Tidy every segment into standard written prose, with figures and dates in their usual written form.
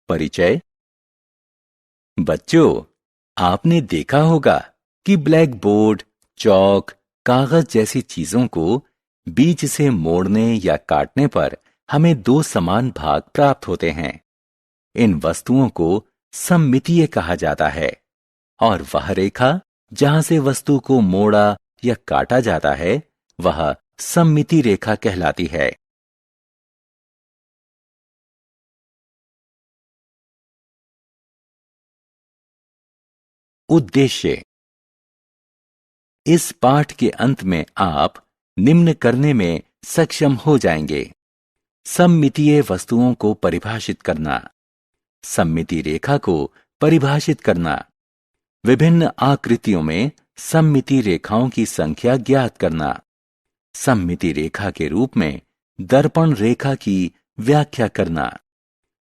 परिचय। बच्चों, आपने देखा होगा कि ब्लैक बोर्ड, चौक, कागज जैसी चीजों को बीच से मोड़ने या काटने पर हमें दो समान भाग प्राप्त होते हैं। इन वस्तुओं को सममितीय कहा जाता है और वह रेखा जहां से वस्तु को मोड़ा या काटा जाता है वह सममिति रेखा कहलाती है। उद्देश्य। इस पाठ के अंत में आप निम्न करने में सक्षम हो जाएंगे: सममितीय वस्तुओं को परिभाषित करना, सममिति रेखा को परिभाषित करना, विभिन्न आकृतियों में सममिति रेखाओं की संख्या ज्ञात करना, सममिति रेखा के रूप में दर्पण रेखा की व्याख्या करना,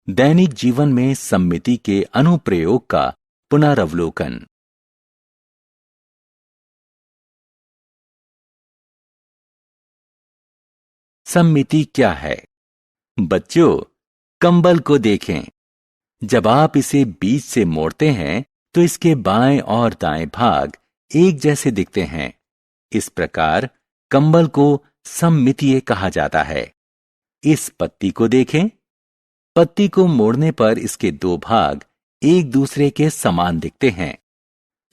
दैनिक जीवन में सममिति के अनुप्रयोग का पुनरावलोकन। सममिति क्या है? बच्चों, कंबल को देखें। जब आप इसे बीच से मोड़ते हैं तो इसके बाएं और दाएं भाग एक जैसे दिखते हैं। इस प्रकार कंबल को सममितीय कहा जाता है। इस पत्ती को देखें। पत्ती को मोड़ने पर इसके दो भाग एक दूसरे के समान दिखते हैं।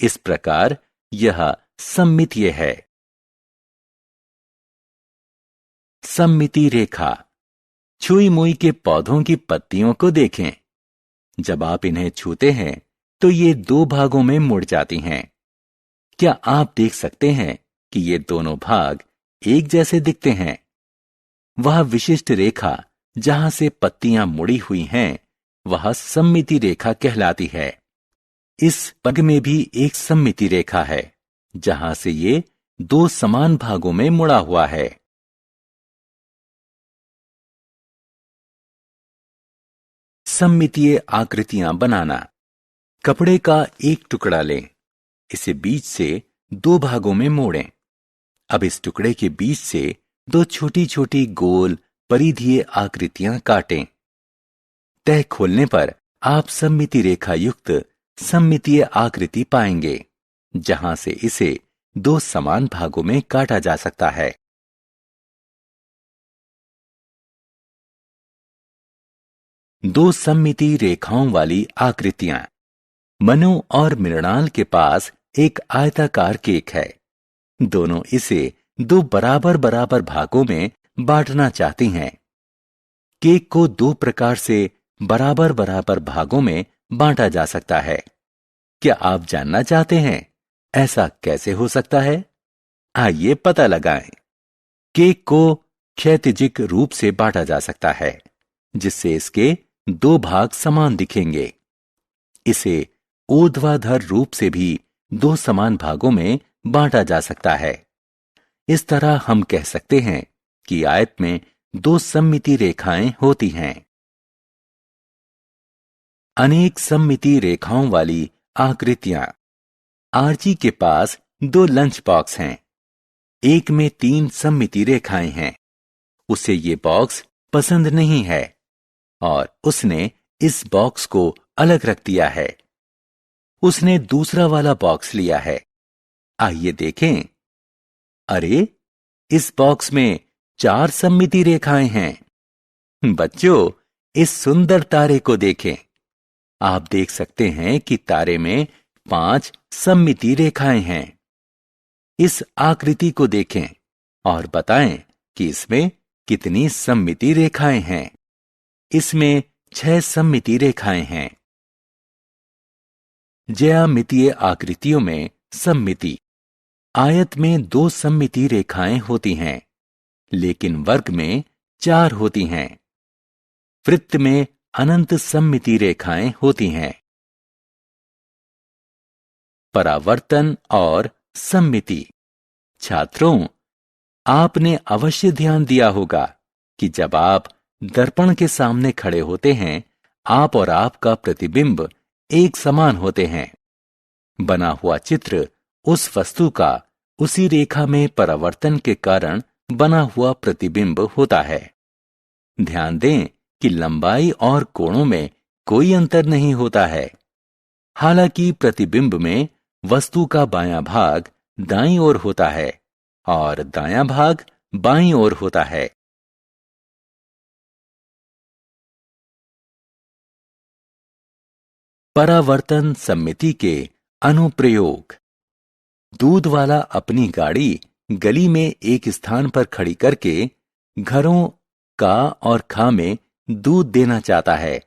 इस प्रकार यह सममितीय है। सममिति रेखा। छुई मुई के पौधों की पत्तियों को देखें। जब आप इन्हें छूते हैं तो ये दो भागों में मुड़ जाती हैं। क्या आप देख सकते हैं कि ये दोनों भाग एक जैसे दिखते हैं? वह विशिष्ट रेखा जहां से पत्तियां मुड़ी हुई हैं, वह सममिति रेखा कहलाती है। इस पग में भी एक सममिति रेखा है, जहां से ये दो समान भागों में मुड़ा हुआ है। सममितीय आकृतियां बनाना। कपड़े का एक टुकड़ा लें। इसे बीच से दो भागों में मोड़ें। अब इस टुकड़े के बीच से दो छोटी छोटी गोल परिधीय आकृतियां काटें। तह खोलने पर आप सममिति रेखा युक्त सममितीय आकृति पाएंगे, जहां से इसे दो समान भागों में काटा जा सकता है। दो सममिति रेखाओं वाली आकृतियां। मनु और मृणाल के पास एक आयताकार केक है। दोनों इसे दो बराबर बराबर भागों में बांटना चाहती हैं। केक को दो प्रकार से बराबर बराबर भागों में बांटा जा सकता है। क्या आप जानना चाहते हैं ऐसा कैसे हो सकता है? आइए पता लगाएं। केक को क्षैतिजिक रूप से बांटा जा सकता है, जिससे इसके दो भाग समान दिखेंगे। इसे ऊर्ध्वाधर रूप से भी दो समान भागों में बांटा जा सकता है। इस तरह हम कह सकते हैं कि आयत में दो सममिति रेखाएं होती हैं। अनेक सममिति रेखाओं वाली आकृतियां। आर्ची के पास दो लंच बॉक्स हैं। एक में तीन सममिति रेखाएं हैं। उसे ये बॉक्स पसंद नहीं है और उसने इस बॉक्स को अलग रख दिया है। उसने दूसरा वाला बॉक्स लिया है। आइए देखें। अरे, इस बॉक्स में चार सममिति रेखाएं हैं। बच्चों, इस सुंदर तारे को देखें। आप देख सकते हैं कि तारे में 5 सममिति रेखाएं हैं। इस आकृति को देखें और बताएं कि इसमें कितनी सममिति रेखाएं हैं। इसमें 6 सममिति रेखाएं हैं। ज्यामितीय आकृतियों में सममिति। आयत में 2 सममिति रेखाएं होती हैं, लेकिन वर्ग में 4 होती हैं। वृत्त में अनंत सममिति रेखाएं होती हैं। परावर्तन और सममिति। छात्रों, आपने अवश्य ध्यान दिया होगा कि जब आप दर्पण के सामने खड़े होते हैं, आप और आपका प्रतिबिंब एक समान होते हैं। बना हुआ चित्र उस वस्तु का उसी रेखा में परावर्तन के कारण बना हुआ प्रतिबिंब होता है। ध्यान दें कि लंबाई और कोणों में कोई अंतर नहीं होता है। हालांकि प्रतिबिंब में वस्तु का बायां भाग दाईं ओर होता है और दायां भाग बाईं ओर होता है। परावर्तन सममिति के अनुप्रयोग। दूध वाला अपनी गाड़ी गली में एक स्थान पर खड़ी करके घरों का और खा में दूध देना चाहता है।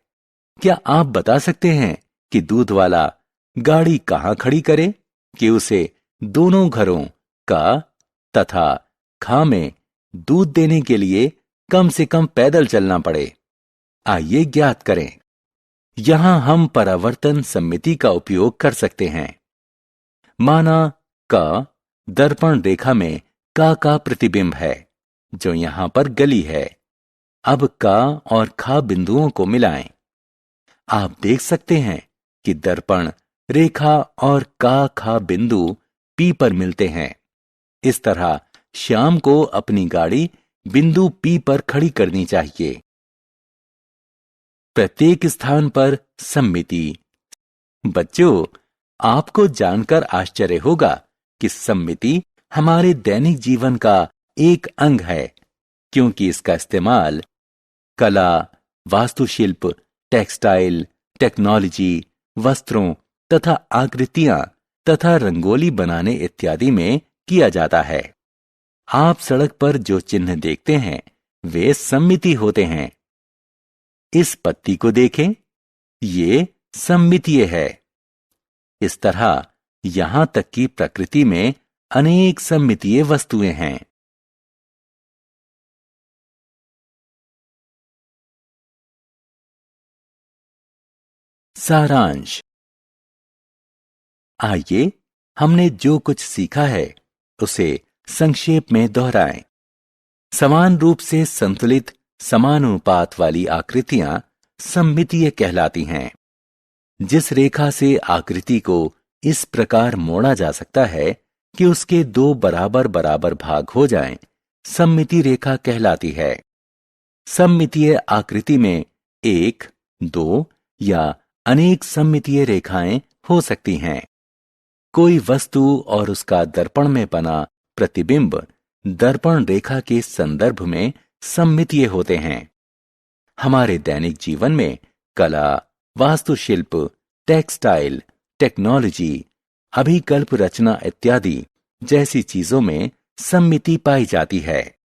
क्या आप बता सकते हैं कि दूध वाला गाड़ी कहां खड़ी करे कि उसे दोनों घरों का तथा खा में दूध देने के लिए कम से कम पैदल चलना पड़े? आइए ज्ञात करें। यहां हम परावर्तन सममिति का उपयोग कर सकते हैं। माना क दर्पण रेखा में का प्रतिबिंब है जो यहां पर गली है। अब का और खा बिंदुओं को मिलाएं। आप देख सकते हैं कि दर्पण रेखा और का खा बिंदु पी पर मिलते हैं। इस तरह श्याम को अपनी गाड़ी बिंदु पी पर खड़ी करनी चाहिए। प्रत्येक स्थान पर सममिति। बच्चों, आपको जानकर आश्चर्य होगा कि सममिति हमारे दैनिक जीवन का एक अंग है, क्योंकि इसका इस्तेमाल कला, वास्तुशिल्प, टेक्सटाइल, टेक्नोलॉजी, वस्त्रों तथा आकृतियां तथा रंगोली बनाने इत्यादि में किया जाता है। आप सड़क पर जो चिन्ह देखते हैं वे सममिति होते हैं। इस पत्ती को देखें, ये सममितीय है। इस तरह यहां तक कि प्रकृति में अनेक सममितीय वस्तुएं हैं। सारांश। आइए हमने जो कुछ सीखा है उसे संक्षेप में दोहराएं। समान रूप से संतुलित समानुपात वाली आकृतियां सममितीय कहलाती हैं। जिस रेखा से आकृति को इस प्रकार मोड़ा जा सकता है कि उसके दो बराबर बराबर भाग हो जाएं, सममिति रेखा कहलाती है। सममितीय आकृति में एक, दो या अनेक सममितीय रेखाएं हो सकती हैं। कोई वस्तु और उसका दर्पण में बना प्रतिबिंब दर्पण रेखा के संदर्भ में सममितीय होते हैं। हमारे दैनिक जीवन में कला, वास्तुशिल्प, टेक्सटाइल, टेक्नोलॉजी, अभिकल्प रचना इत्यादि जैसी चीजों में सममिति पाई जाती है।